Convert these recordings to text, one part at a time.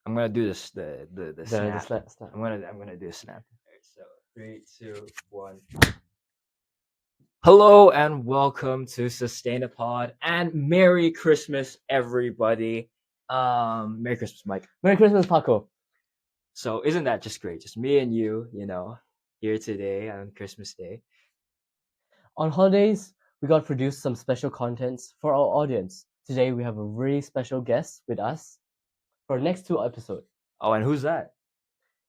I'm gonna do this the snap. snap. I'm gonna do a snap. Alright, so 3, 2, 1. Hello and welcome to Sustainapod and Merry Christmas, everybody. Merry Christmas, Mike. Merry Christmas, Paco. So isn't that just great? Just me and you, here today on Christmas Day. On holidays, we got to produce some special contents for our audience. Today, we have a really special guest with us for the next 2 episodes. Oh, and who's that?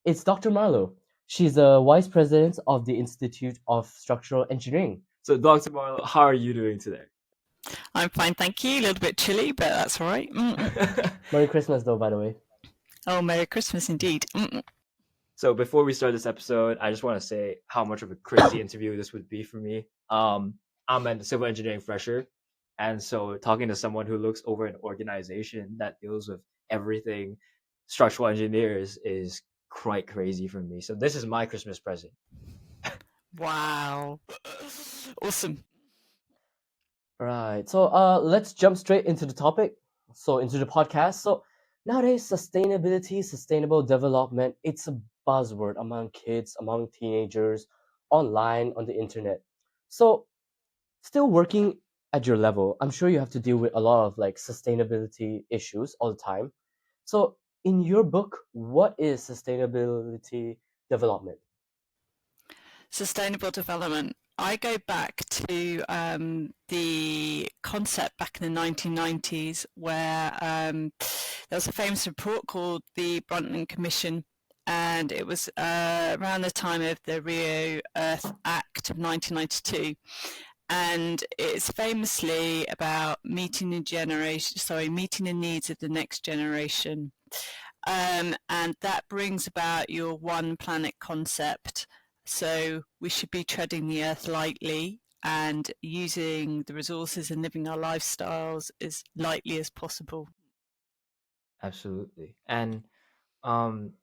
It's Dr. Marlow. She's the Vice-President of the Institute of Structural Engineering. So, Dr. Marlow, how are you doing today? I'm fine, thank you. A little bit chilly, but that's all right. Merry Christmas, though, by the way. Oh, Merry Christmas indeed. So before we start this episode, I just want to say how much of a crazy interview this would be for me. I'm a civil engineering fresher, and so talking to someone who looks over an organization that deals with everything structural engineers is quite crazy for me. So this is my Christmas present. Wow. Awesome. Right. So let's jump straight into the topic. So into the podcast. So nowadays, sustainability, sustainable development, it's a buzzword among kids, among teenagers, online, on the internet. So still working at your level, I'm sure you have to deal with a lot of like sustainability issues all the time. So in your book, what is sustainability development? Sustainable development. I go back to the concept back in the 1990s where there was a famous report called the Brundtland Commission, and it was around the time of the Rio Earth Act of 1992. And it's famously about meeting the needs of the next generation. And that brings about your one planet concept. So we should be treading the earth lightly and using the resources and living our lifestyles as lightly as possible. Absolutely. And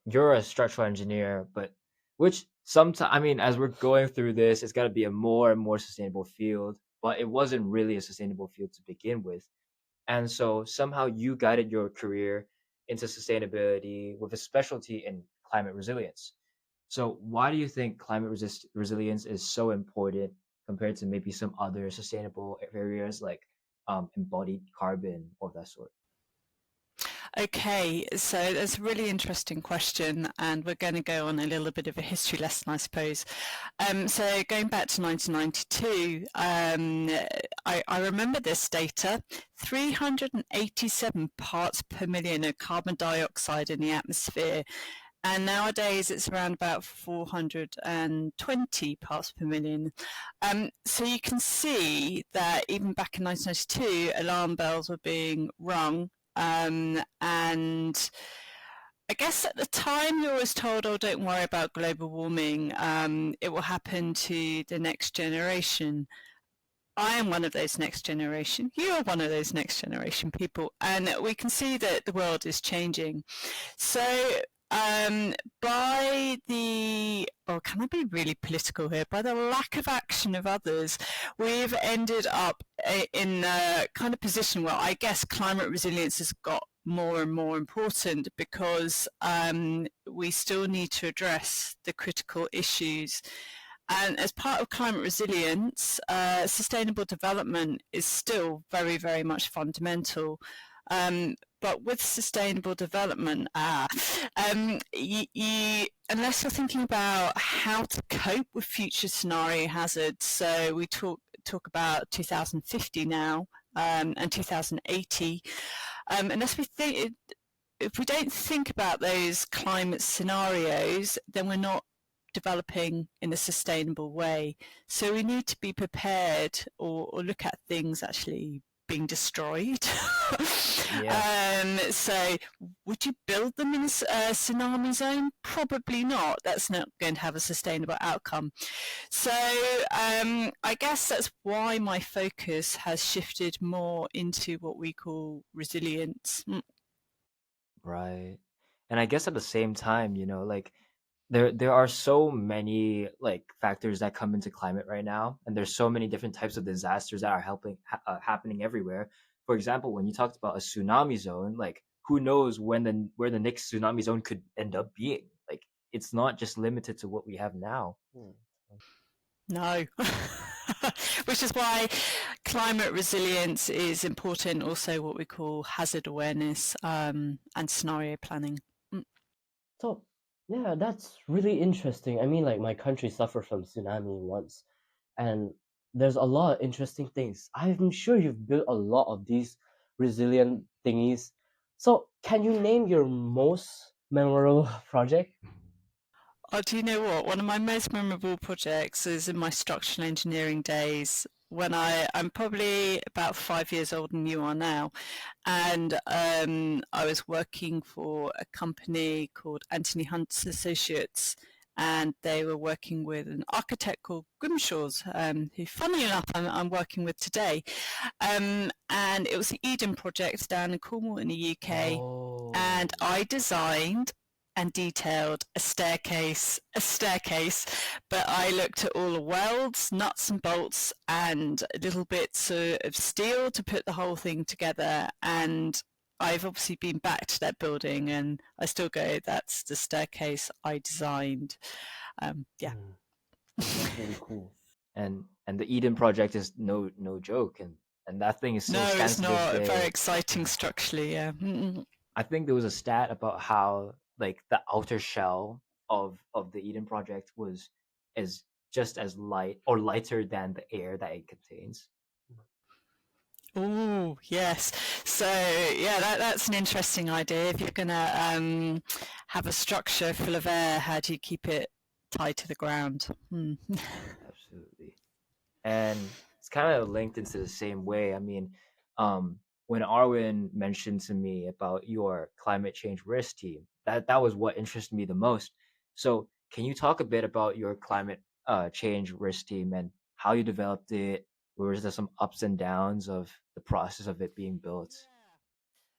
you're a structural engineer, but which sometimes, I mean, as we're going through this, it's got to be a more and more sustainable field, but it wasn't really a sustainable field to begin with. And so somehow you guided your career into sustainability with a specialty in climate resilience. So why do you think resilience is so important compared to maybe some other sustainable areas like embodied carbon or that sort? Okay, so that's a really interesting question, and we're going to go on a little bit of a history lesson, I suppose. So going back to 1992, I remember this data: 387 parts per million of carbon dioxide in the atmosphere. And nowadays it's around about 420 parts per million. So you can see that even back in 1992, alarm bells were being rung. And I guess at the time you was told, oh, don't worry about global warming. It will happen to the next generation. I am one of those next generation. You are one of those next generation people. And we can see that the world is changing. So by can I be really political here? By the lack of action of others, we've ended up in a kind of position where I guess climate resilience has got more and more important because we still need to address the critical issues. And as part of climate resilience, sustainable development is still very, very much fundamental. But with sustainable development, unless you're thinking about how to cope with future scenario hazards, so we talk about 2050 now and 2080, unless we think, if we don't think about those climate scenarios, then we're not developing in a sustainable way. So we need to be prepared or look at things actually being destroyed. So would you build them in a tsunami zone? Probably not. That's not going to have a sustainable outcome. So I guess that's why my focus has shifted more into what we call resilience. Right. And I guess at the same time, like there are so many like factors that come into climate right now, and there's so many different types of disasters that are happening everywhere. For example, when you talked about a tsunami zone, like who knows where the next tsunami zone could end up being. Like, it's not just limited to what we have now. No. Which is why climate resilience is important, also what we call hazard awareness and scenario planning. So, yeah, that's really interesting. I mean, like, my country suffered from tsunami once, and there's a lot of interesting things. I'm sure you've built a lot of these resilient thingies. So, can you name your most memorable project? Oh, do you know what? One of my most memorable projects is in my structural engineering days when I'm probably about 5 years older than you are now. And I was working for a company called Anthony Hunt's Associates. And they were working with an architect called Grimshaw's, who, funnily enough, I'm working with today. And it was the Eden project down in Cornwall in the UK. Oh. And I designed and detailed a staircase, but I looked at all the welds, nuts and bolts, and little bits of steel to put the whole thing together. And I've obviously been back to that building, and I still go, that's the staircase I designed. Yeah. That's really cool. And the Eden project is no joke, and that thing is still No, stands it's to this not very day. exciting structurally. Yeah. I think there was a stat about how, like, the outer shell of the Eden project was as just as light or lighter than the air that it contains. Oh, yes. So, yeah, that's an interesting idea. If you're going to have a structure full of air, how do you keep it tied to the ground? Absolutely. And it's kind of linked into the same way. I mean, when Arwen mentioned to me about your climate change risk team, that was what interested me the most. So, can you talk a bit about your climate change risk team and how you developed it? Were there some ups and downs of the process of it being built?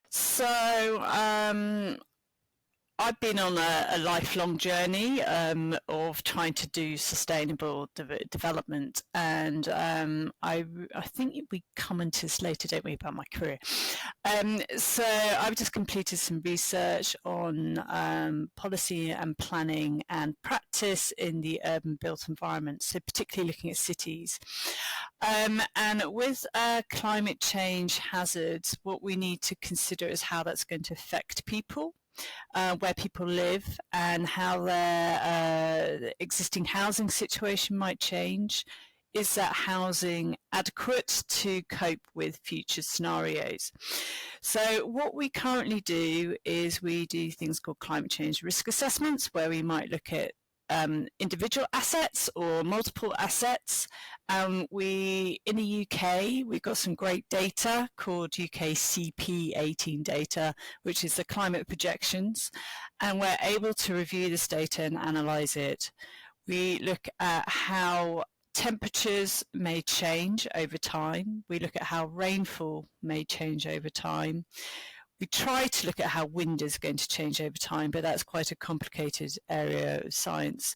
So, I've been on a lifelong journey of trying to do sustainable development, and I think we come into this later, don't we, about my career. So I've just completed some research on policy and planning and practice in the urban built environment, so particularly looking at cities. And with climate change hazards, what we need to consider is how that's going to affect people. Where people live and how their existing housing situation might change. Is that housing adequate to cope with future scenarios? So what we currently do is we do things called climate change risk assessments, where we might look at individual assets or multiple assets. We in the UK, we've got some great data called UK CP18 data, which is the climate projections, and we're able to review this data and analyse it. We look at how temperatures may change over time. We look at how rainfall may change over time. We try to look at how wind is going to change over time, but that's quite a complicated area of science.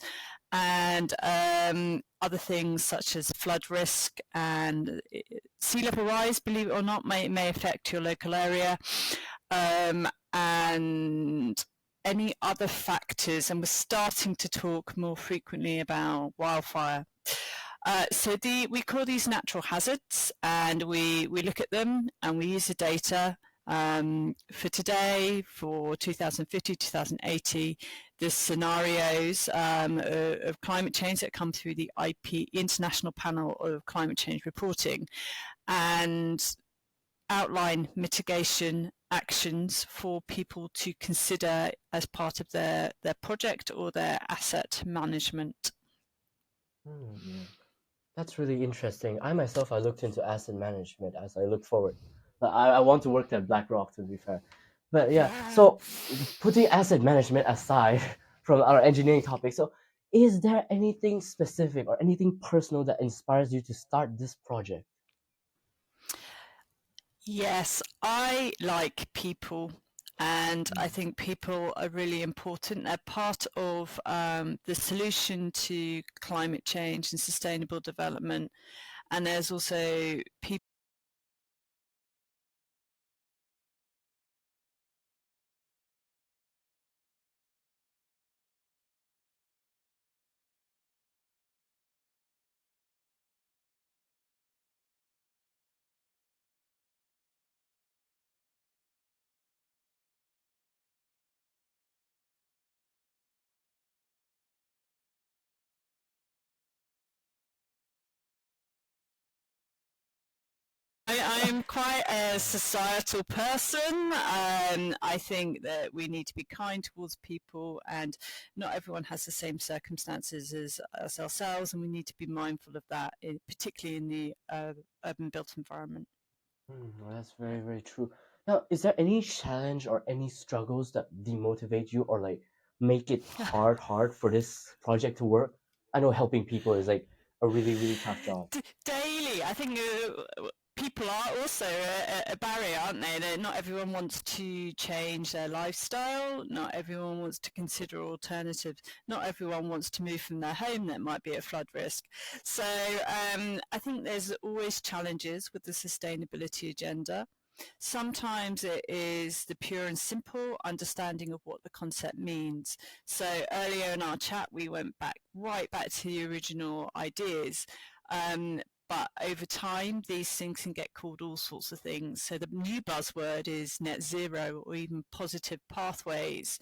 And other things such as flood risk and sea level rise, believe it or not, may affect your local area. And any other factors, and we're starting to talk more frequently about wildfire. So we call these natural hazards, and we look at them and we use the data. For today, for 2050, 2080, the scenarios of climate change that come through the International Panel of Climate Change Reporting, and outline mitigation actions for people to consider as part of their project or their asset management. Yeah. That's really interesting. I myself, I looked into asset management as I look forward. I want to work at BlackRock, to be fair. But yeah, so putting asset management aside from our engineering topic, so is there anything specific or anything personal that inspires you to start this project? Yes, I like people, and I think people are really important. They're part of the solution to climate change and sustainable development. And there's also people quite a societal person. I think that we need to be kind towards people, and not everyone has the same circumstances as ourselves, and we need to be mindful of that, particularly in the urban built environment. Well, that's very, very true. Now, is there any challenge or any struggles that demotivate you or like make it hard for this project to work? I know helping people is like a really, really tough job. Daily, I think people are also a barrier, aren't they? Not everyone wants to change their lifestyle. Not everyone wants to consider alternatives. Not everyone wants to move from their home that might be at flood risk. So I think there's always challenges with the sustainability agenda. Sometimes it is the pure and simple understanding of what the concept means. So earlier in our chat, we went right back to the original ideas. But over time, these things can get called all sorts of things. So the new buzzword is net zero or even positive pathways.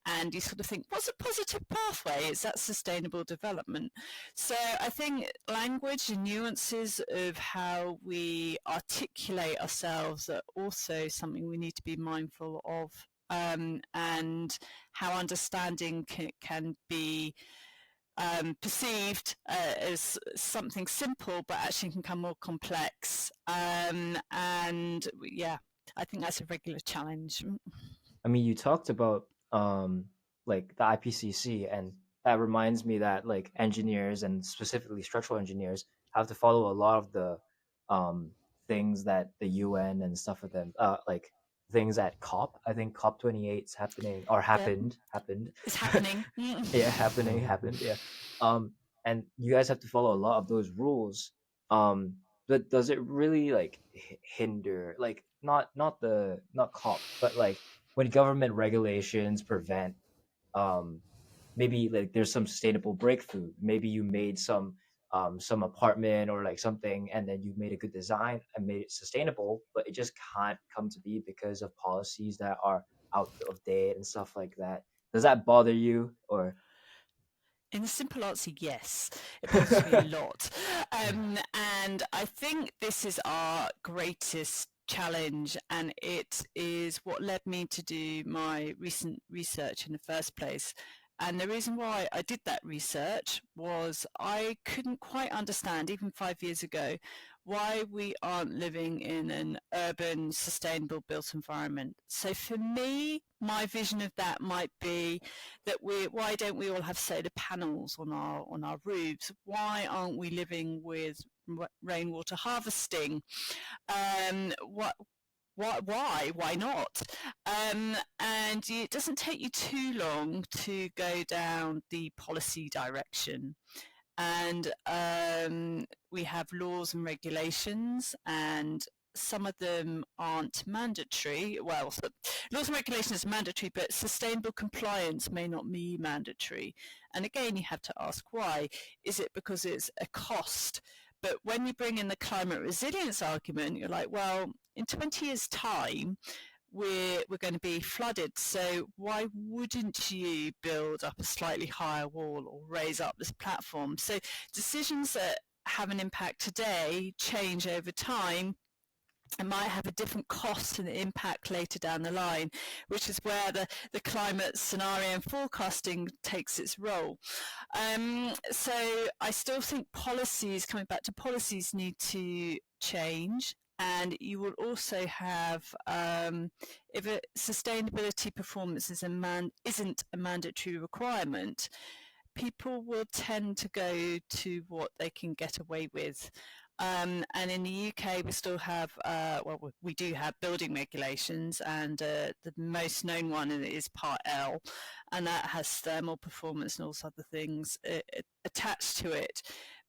And you sort of think, what's a positive pathway? Is that sustainable development? So I think language and nuances of how we articulate ourselves are also something we need to be mindful of, and how understanding can be perceived as something simple, but actually can become more complex. And yeah, I think that's a regular challenge. I mean, you talked about like the IPCC, and that reminds me that like engineers and specifically structural engineers have to follow a lot of the um things that the UN and stuff of them like things at COP. I think COP 28 is happening or Yep, happened. it's happening. Yeah, happened. Yeah. And you guys have to follow a lot of those rules. But does it really like hinder like not COP, but like when government regulations prevent um maybe like there's some sustainable breakthrough, maybe you made some apartment or like something, and then you made a good design and made it sustainable, but it just can't come to be because of policies that are out of date and stuff like that. Does that bother you or In the simple answer, yes, it bothers me a lot. And I think this is our greatest challenge, and it is what led me to do my recent research in the first place. And the reason why I did that research was I couldn't quite understand, even 5 years ago, why we aren't living in an urban, sustainable built environment. So for me, my vision of that might be that why don't we all have solar panels on our roofs? Why aren't we living with rainwater harvesting? What why not? And it doesn't take you too long to go down the policy direction. And we have laws and regulations, and some of them aren't mandatory. Well, laws and regulations are mandatory, but sustainable compliance may not be mandatory. And again, you have to ask why. Is it because it's a cost? But when you bring in the climate resilience argument, you're like, well, in 20 years' time, we're going to be flooded. So why wouldn't you build up a slightly higher wall or raise up this platform? So decisions that have an impact today change over time and might have a different cost and impact later down the line, which is where the climate scenario and forecasting takes its role. So I still think policies, coming back to policies, need to change. And you will also have, if a sustainability performance isn't a mandatory requirement, people will tend to go to what they can get away with. And in the UK, we still have, well, we do have building regulations, and the most known one is Part L, and that has thermal performance and all sorts of things attached to it.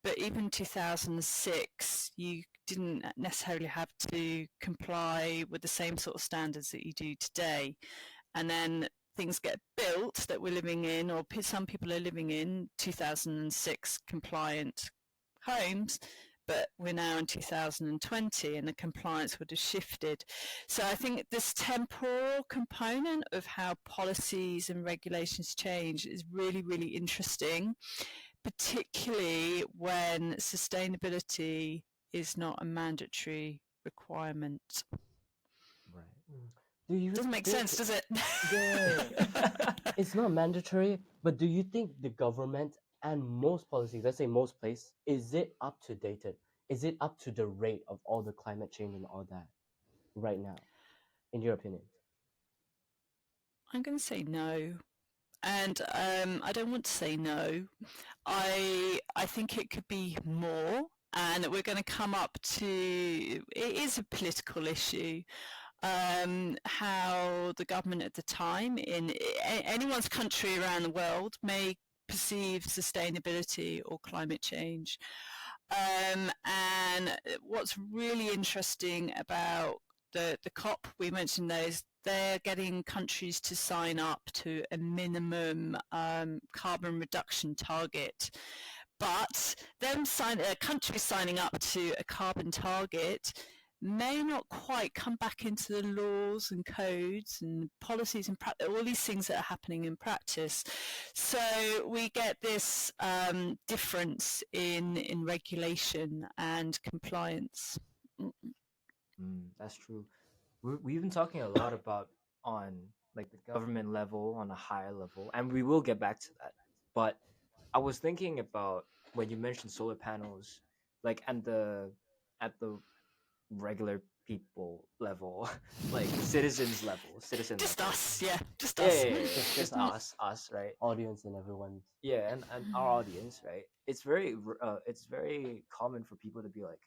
But even 2006, you didn't necessarily have to comply with the same sort of standards that you do today. And then things get built that we're living in, or some people are living in 2006 compliant homes, but we're now in 2020 and the compliance would have shifted. So I think this temporal component of how policies and regulations change is really, really interesting, particularly when sustainability is not a mandatory requirement. Right. Do you Doesn't make think sense, does it? yeah, it's not mandatory, but do you think the government and most policies, let's say most place, is it up to dated? Is it up to the rate of all the climate change and all that right now, in your opinion? I'm going to say no. And I don't want to say no. I think it could be more, and we're going to come up to, it is a political issue, how the government at the time in anyone's country around the world may perceive sustainability or climate change. And what's really interesting about the COP, we mentioned those, they're getting countries to sign up to a minimum carbon reduction target. But countries signing up to a carbon target may not quite come back into the laws and codes and policies and all these things that are happening in practice. So we get this difference in regulation and compliance. That's true. We've been talking a lot about on like the government level, on a higher level, and we will get back to that. But I was thinking about when you mentioned solar panels, like at the regular people level, like citizen Just level. us, yeah, just Yeah, us. yeah, yeah, yeah. Just Just us, right? audience and everyone. Yeah, and our audience, right? It's very common for people to be like,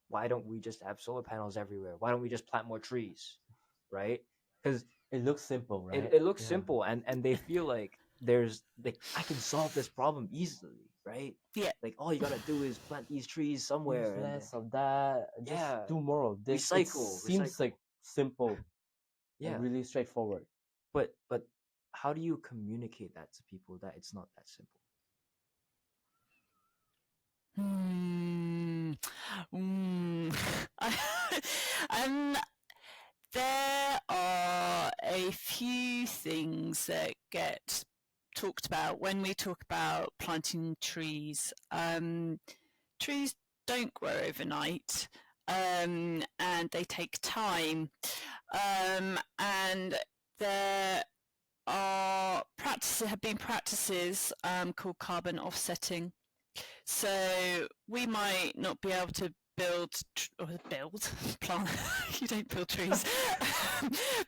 why don't we just have solar panels everywhere? Why don't we just plant more trees, right? Because It looks simple, right? it looks Yeah. simple, and they feel like there's like I can solve this problem easily, right? Yeah. Like all you gotta do is plant these trees Use somewhere, and then less of that. Just yeah, do more of this. It seems recycle. like simple Yeah, and really straightforward. but how do you communicate that to people that it's not that simple? Hmm. Mm. um, there are a few things that get talked about when we talk about planting trees. Trees don't grow overnight, and they take time. And there have been practices called carbon offsetting. So we might not be able to plant. You don't build trees.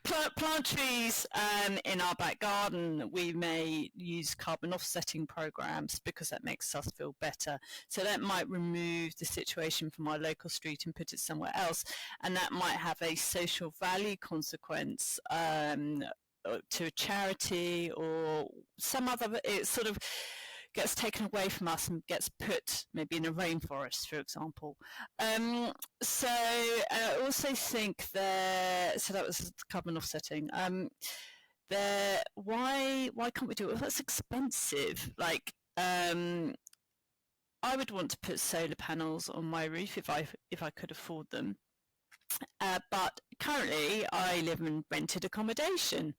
plant trees in our back garden. We may use carbon offsetting programs because that makes us feel better. So that might remove the situation from our local street and put it somewhere else, and that might have a social value consequence to a charity or some other. It sort of gets taken away from us and gets put maybe in a rainforest, for example. So I also think so that was carbon offsetting. Why can't we do it? Well, that's expensive. Like I would want to put solar panels on my roof if I could afford them. But currently I live in rented accommodation.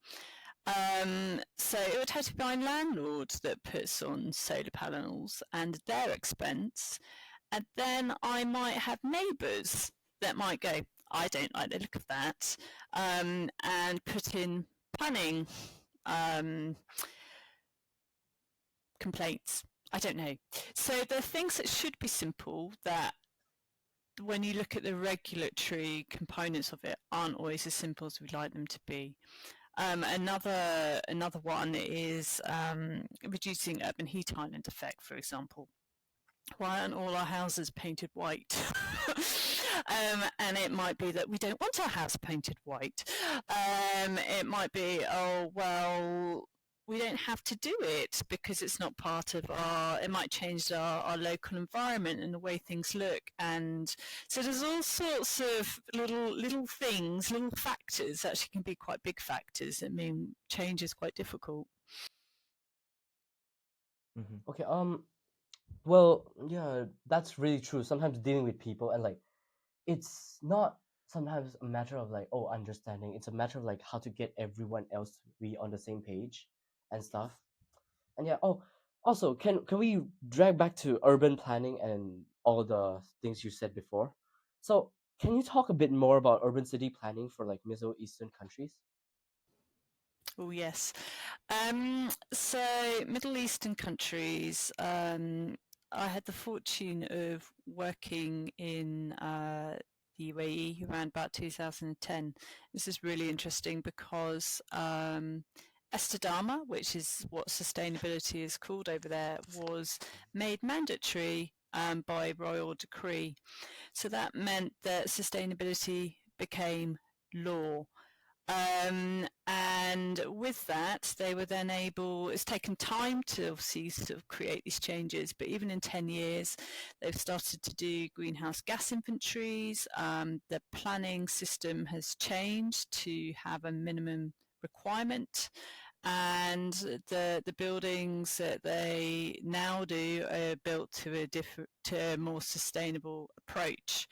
So it would have to be my landlord that puts on solar panels and their expense. And then I might have neighbours that might go, I don't like the look of that, and put in planning complaints. I don't know. So there are things that should be simple that when you look at the regulatory components of it aren't always as simple as we'd like them to be. Another one is reducing urban heat island effect, for example. Why aren't all our houses painted white? And it might be that we don't want our house painted white. It might be, oh, well, we don't have to do it because it's not part of it might change our local environment and the way things look. And so there's all sorts of little things, little factors, actually can be quite big factors that mean change is quite difficult. Mm-hmm. Okay. Well, yeah, that's really true. Sometimes dealing with people and like, it's not sometimes a matter of like, oh, understanding. It's a matter of like how to get everyone else to be on the same page and stuff. And yeah, oh, also, can we drag back to urban planning and all the things you said before? So Can you talk a bit more about urban city planning for like Middle Eastern countries? Oh, yes. So, Middle Eastern countries, I had the fortune of working in the UAE around about 2010. This is really interesting because Estadama, which is what sustainability is called over there, was made mandatory by royal decree. So that meant that sustainability became law. And with that, they were then able, it's taken time to obviously sort of create these changes, but even in 10 years, they've started to do greenhouse gas inventories. The planning system has changed to have a minimum requirement. And the buildings that they now do are built to a more sustainable approach.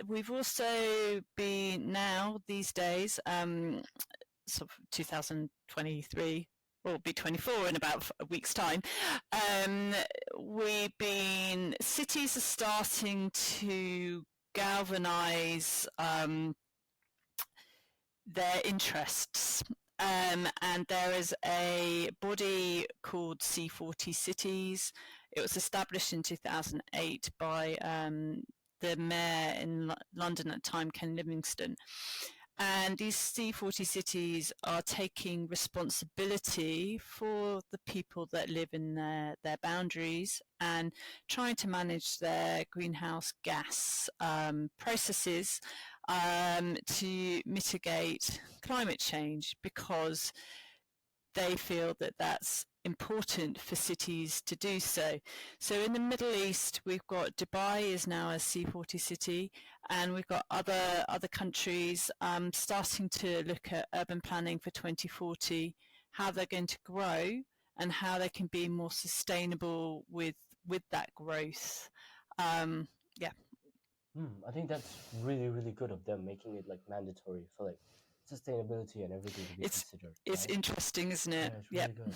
We've also been now these days, sort of 2023, or be 24 in about a week's time. Cities are starting to galvanize their interests. And there is a body called C40 Cities. It was established in 2008 by the mayor in London at the time, Ken Livingstone. And these C40 cities are taking responsibility for the people that live in their boundaries and trying to manage their greenhouse gas processes to mitigate climate change, because they feel that that's important for cities to do so. So in the Middle East, we've got Dubai is now a C40 city, and we've got other countries starting to look at urban planning for 2040, how they're going to grow and how they can be more sustainable with that growth. Yeah. I think that's really, really good of them making it like mandatory for like sustainability and everything to be considered, It's right? interesting, isn't it? Yeah, it's Yep. really good.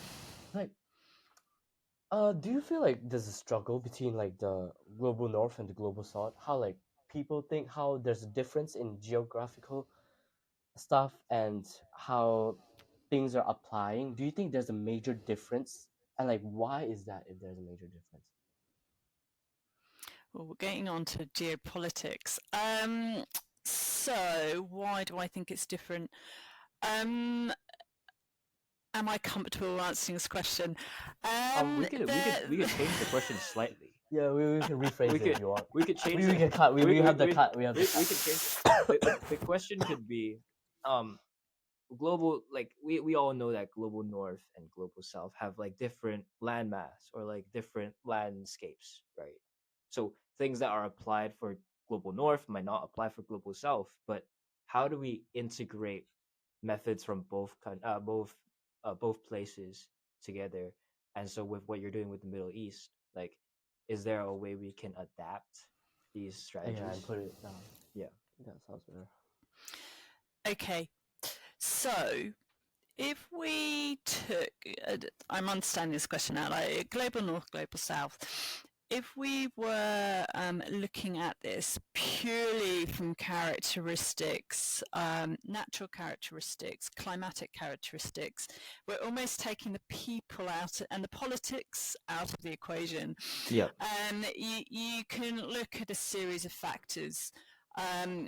Like, do you feel like there's a struggle between like the global north and the global south? How like people think how there's a difference in geographical stuff and how things are applying? Do you think there's a major difference? And like, why is that if there's a major difference? Well, we're getting on to geopolitics. So why do I think it's different? Am I comfortable answering this question? We could change the question slightly. Yeah, we can rephrase We it could if you want. we could change We it. can cut. We have the cut. We have the We cut. could change the question could be global, like we all know that global north and global south have like different landmass or like different landscapes, right? So things that are applied for global north might not apply for global south, but how do we integrate methods from both places together? And so with what you're doing with the Middle East, like, is there a way we can adapt these strategies? Yeah, and put it down. Yeah. That sounds better. Okay, so if we took, I'm understanding this question now, like global north, global south. If we were looking at this purely from characteristics, natural characteristics, climatic characteristics, we're almost taking the people out and the politics out of the equation. Yeah. You can look at a series of factors.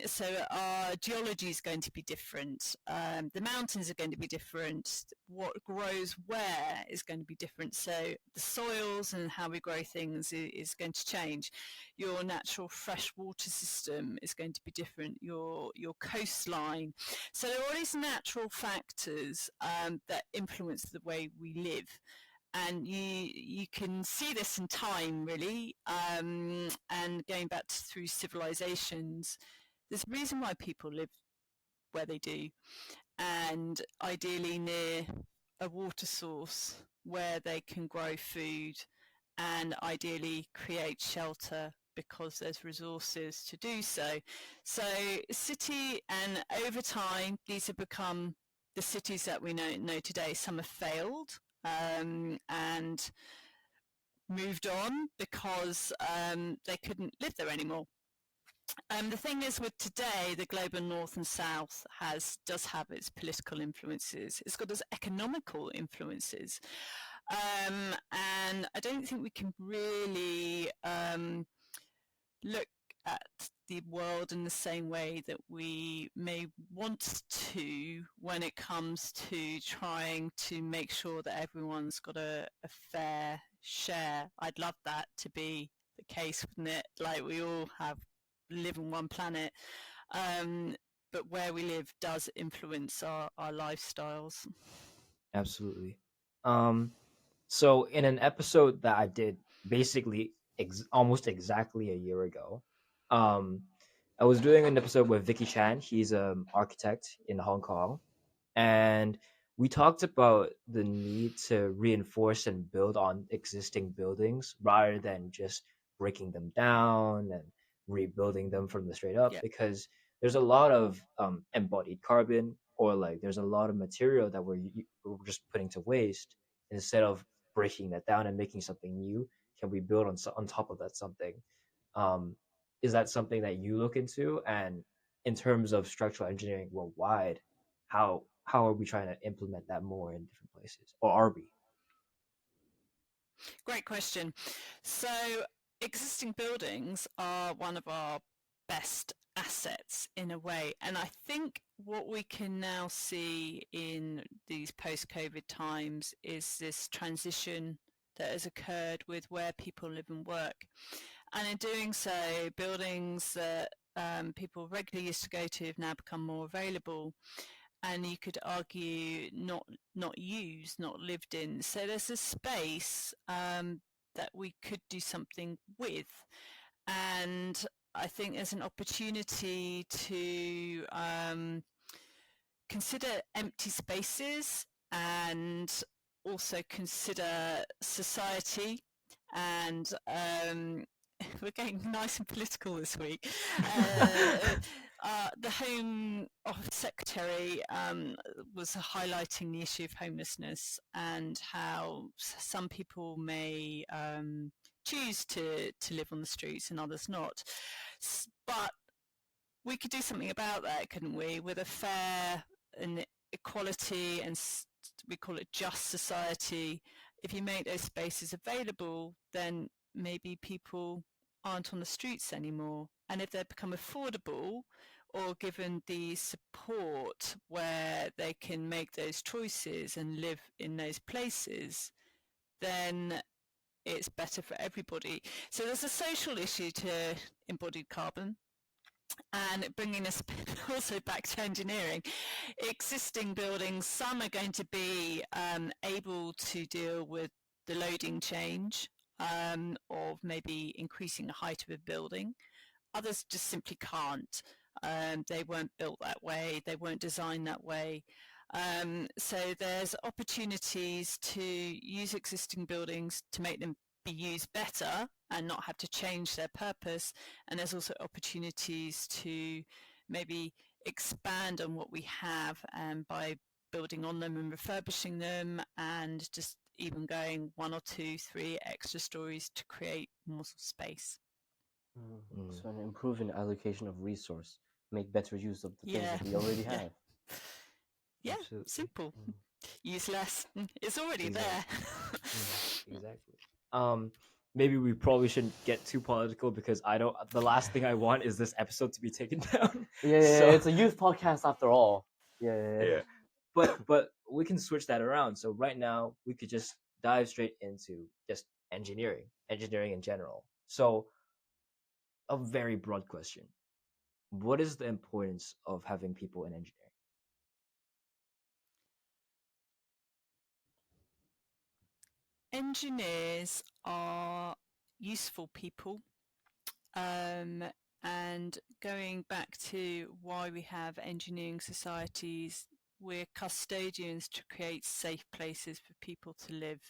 So our geology is going to be different. The mountains are going to be different. What grows where is going to be different. So the soils and how we grow things is going to change. Your natural freshwater system is going to be different. Your coastline. So there are all these natural factors that influence the way we live. And you can see this in time, really, and going back through civilizations. There's a reason why people live where they do, and ideally near a water source where they can grow food, and ideally create shelter because there's resources to do so. So city, and over time these have become the cities that we know today. Some have failed and moved on because they couldn't live there anymore. The thing is, with today, the global north and south does have its political influences. It's got its economical influences, and I don't think we can really look at the world in the same way that we may want to when it comes to trying to make sure that everyone's got a fair share. I'd love that to be the case, wouldn't it? Like we all live on one planet, but where we live does influence our lifestyles. Absolutely. Um, so in an episode that I did basically almost exactly a year ago, um, I was doing an episode with Vicky Chan. He's an architect in Hong Kong, and we talked about the need to reinforce and build on existing buildings rather than just breaking them down and rebuilding them from the straight up, Yeah. because there's a lot of embodied carbon, or like there's a lot of material that we're just putting to waste. Instead of breaking that down and making something new, can we build on top of that something? um, is that something that you look into? And in terms of structural engineering worldwide, how are we trying to implement that more in different places, or are we? Great question. So, existing buildings are one of our best assets in a way. And I think what we can now see in these post COVID times is this transition that has occurred with where people live and work. And in doing so, buildings that people regularly used to go to have now become more available, and you could argue not used, not lived in. So there's a space that we could do something with, and I think there's an opportunity to consider empty spaces and also consider society and we're getting nice and political this week. The Home Office Secretary was highlighting the issue of homelessness and how some people may choose to live on the streets and others not. But we could do something about that, couldn't we, with a fair and equality and we call it just society. If you make those spaces available, then maybe people aren't on the streets anymore. And if they become affordable or given the support where they can make those choices and live in those places, then it's better for everybody. So there's a social issue to embodied carbon. And bringing us also back to engineering, existing buildings, some are going to be able to deal with the loading change of maybe increasing the height of a building. Others just simply can't. They weren't built that way, they weren't designed that way. So there's opportunities to use existing buildings to make them be used better and not have to change their purpose. And there's also opportunities to maybe expand on what we have by building on them and refurbishing them, and just even going 1 or 2, 3 extra stories to create more space. Mm, So an improving allocation of resource, make better use of the things Yeah, that we already yeah, have. yeah. absolutely. Simple. Mm. Use less. It's already there. Exactly. Exactly. Um, Maybe we probably shouldn't get too political, because I don't. The last thing I want is this episode to be taken down. Yeah, So it's a youth podcast after all. Yeah. yeah, but we can switch that around. So right now we could just dive straight into just engineering in general. So a very broad question: what is the importance of having people in engineering? Engineers are useful people. Um, and going back to why we have engineering societies, we're custodians to create safe places for people to live.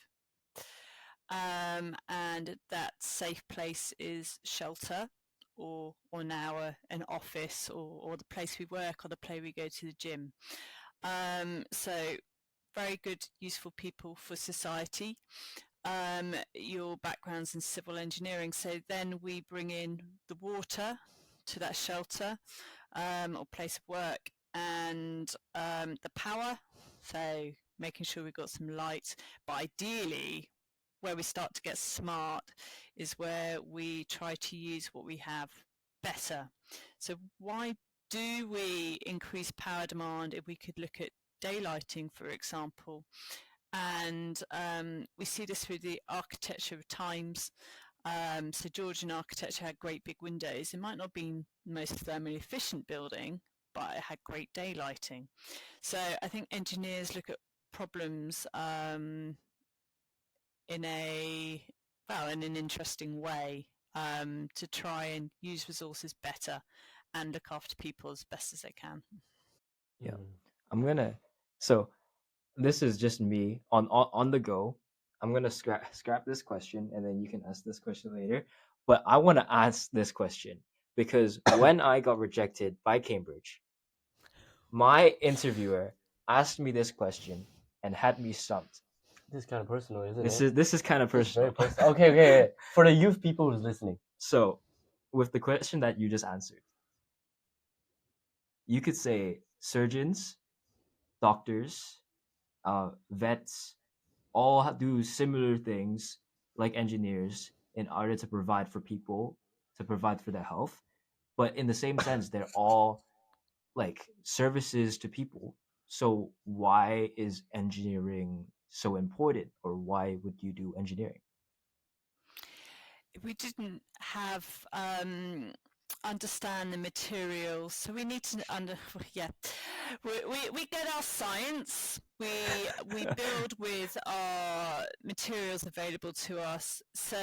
And that safe place is shelter, or now an office, or the place we work, or the place we go to the gym. So very good, useful people for society. Your background's in civil engineering, so then we bring in the water, to that shelter or place of work, and the power, so making sure we've got some light. But ideally, where we start to get smart is where we try to use what we have better. So why do we increase power demand if we could look at daylighting, for example? And we see this through the architecture of times. So Georgian architecture had great big windows. It might not be the most thermally efficient building, but it had great daylighting. So I think engineers look at problems in an interesting way, to try and use resources better and look after people as best as they can. Yeah, Mm. So this is just me on the go. I'm gonna scrap this question, and then you can ask this question later. But I want to ask this question because when I got rejected by Cambridge, my interviewer asked me this question and had me stumped. This is kind of personal, isn't This it? is kind of It's very personal. personal. Okay. For the youth people who's listening. So, with the question that you just answered, you could say surgeons, doctors, vets, all do similar things like engineers in order to provide for people, to provide for their health. But in the same sense, they're all like services to people. So why is engineering so important, or why would you do engineering? If we didn't have understand the materials, so we need to we get our science, we build with our materials available to us. So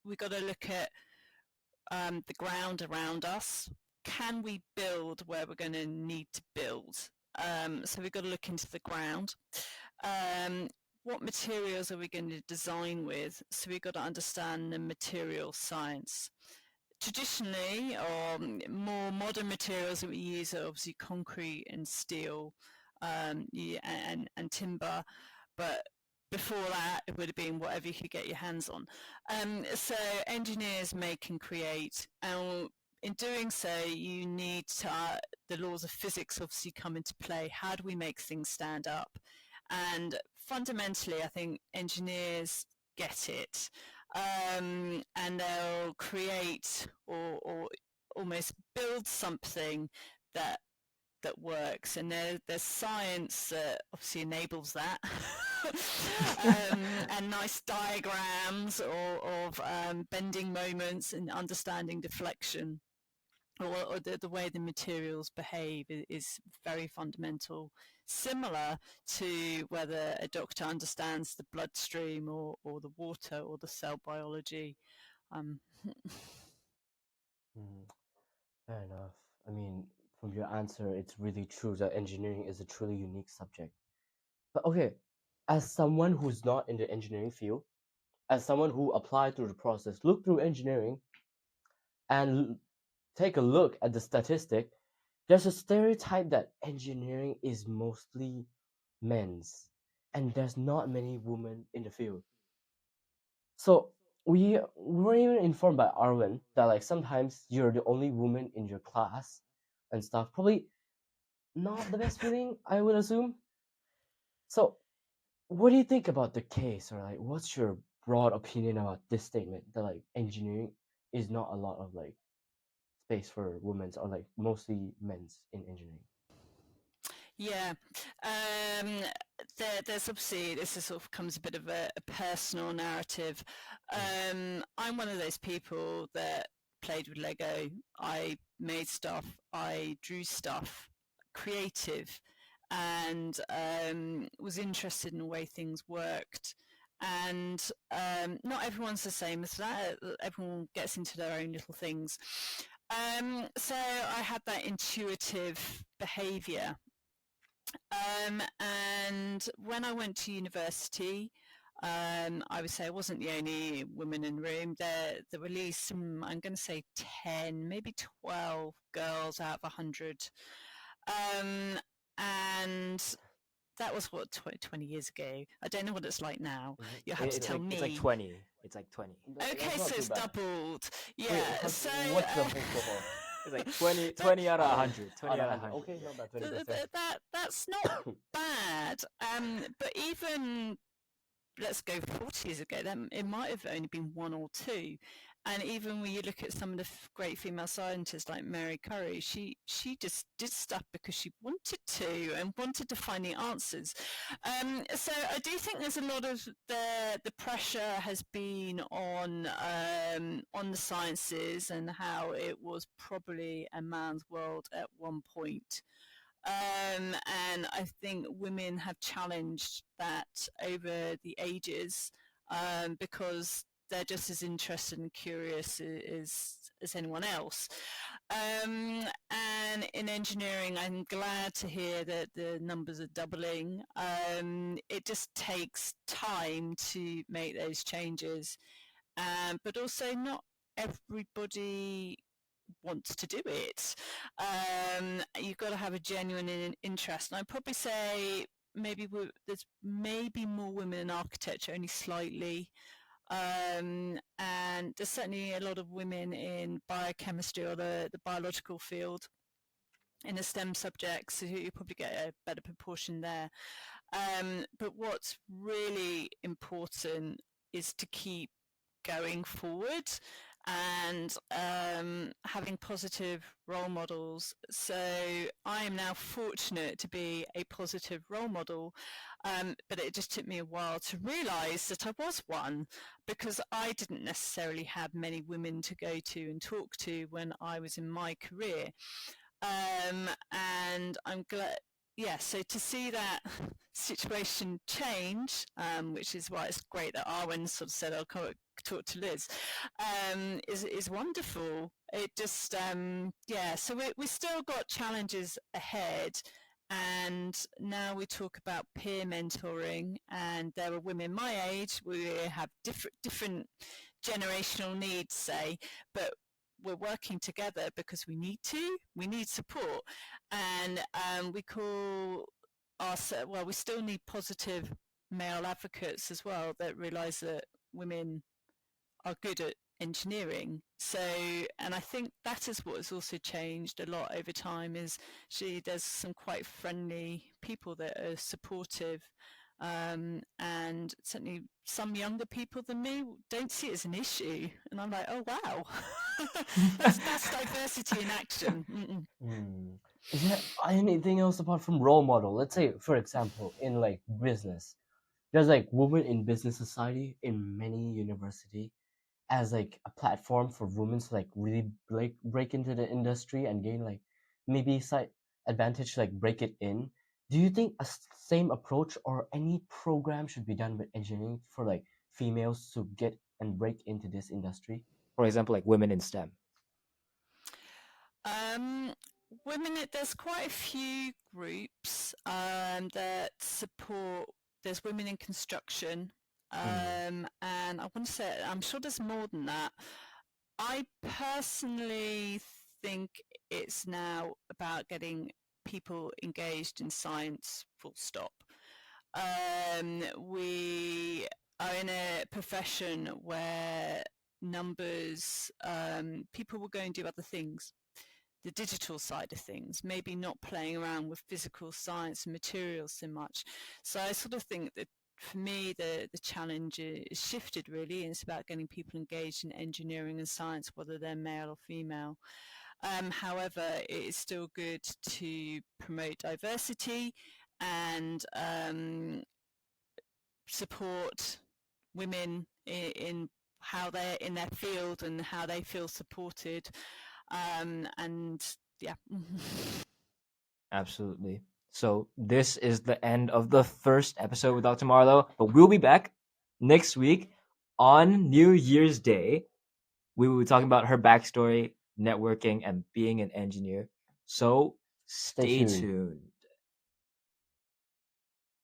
we got to look at the ground around us. Can we build where we're going to need to build? So we've got to look into the ground. What materials are we going to design with? So we've got to understand the material science. Traditionally, or more modern materials that we use are obviously concrete and steel, and timber, but before that it would have been whatever you could get your hands on. So engineers make and create, and in doing so you need to, the laws of physics obviously come into play. How do we make things stand up? And fundamentally I think engineers get it, and they'll create or almost build something that works, and there's science that obviously enables that. And nice diagrams of bending moments and understanding deflection, or the way the materials behave is very fundamental, similar to whether a doctor understands the bloodstream or the water or the cell biology. Fair enough. I mean, from your answer, it's really true that engineering is a truly unique subject. But okay, as someone who's not in the engineering field, as someone who applied through the process, look through engineering and take a look at the statistic, there's a stereotype that engineering is mostly men's, and there's not many women in the field. So we were even informed by Arwen that like sometimes you're the only woman in your class and stuff. Probably not the best feeling, I would assume. So what do you think about the case, or like what's your broad opinion about this statement that like engineering is not a lot of like space for women's, or like mostly men's in engineering? Yeah, there's obviously, this is sort of comes a bit of a personal narrative. I'm one of those people that played with Lego. I made stuff, I drew stuff, creative, and was interested in the way things worked. And not everyone's the same as that. Everyone gets into their own little things. So I had that intuitive behavior. And when I went to university, I would say I wasn't the only woman in the room. There were at least, I'm going to say 10, maybe 12 girls out of 100. And that was what, 20 years ago. I don't know what it's like now. You'll have to tell me. It's like 20. It's like 20. Okay, That's not so too it's bad. doubled. Wait, Yeah, so what's the whole cohort? It's like 20 out of 100. 20 out of 100. Okay, Yeah. not bad, 20%. That's not bad. But even let's go 40 years ago, then it might have only been one or two. And even when you look at some of the great female scientists like Mary Curie, she just did stuff because she wanted to and wanted to find the answers. So I do think there's a lot of the pressure has been on the sciences and how it was probably a man's world at one point. And I think women have challenged that over the ages because they're just as interested and curious as anyone else. And in engineering, I'm glad to hear that the numbers are doubling. It just takes time to make those changes, but also not everybody wants to do it. You've got to have a genuine interest. And I'd probably say there's maybe more women in architecture, only slightly. And there's certainly a lot of women in biochemistry or the biological field in the STEM subjects, so you probably get a better proportion there. But what's really important is to keep going forward and having positive role models. So I am now fortunate to be a positive role model, but it just took me a while to realise that I was one, because I didn't necessarily have many women to go to and talk to when I was in my career. And I'm glad, so to see that situation change, which is why it's great that Arwen sort of said, I'll come talk to Liz, is wonderful. It just, so we still got challenges ahead. And now we talk about peer mentoring, and there are women my age, we have different generational needs, say, but we're working together because we need support. And we call we still need positive male advocates as well that realise that women are good at engineering. So, and I think that is what has also changed a lot over time, is there's some quite friendly people that are supportive. And certainly some younger people than me don't see it as an issue, and I'm like, oh wow. that's diversity in action. Is there anything else apart from role model? Let's say, for example, in like business, there's like women in business society in many university as like a platform for women to like really break into the industry and gain like maybe side advantage to like break it in. Do you think a same approach or any program should be done with engineering for like females to get and break into this industry? For example, like women in STEM. Women, there's quite a few groups that support. There's women in construction, and I want to say, I'm sure there's more than that. I personally think it's now about getting people engaged in science, full stop. We are in a profession where numbers, people will go and do other things, the digital side of things, maybe not playing around with physical science and materials so much. So I sort of think that for me, the challenge is shifted really, and it's about getting people engaged in engineering and science, whether they're male or female. However, it is still good to promote diversity and support women in how they're in their field and how they feel supported. And yeah. Absolutely. So this is the end of the first episode with Dr. Marlow, but we'll be back next week on New Year's Day. We will be talking about her backstory, networking, and being an engineer. So stay tuned.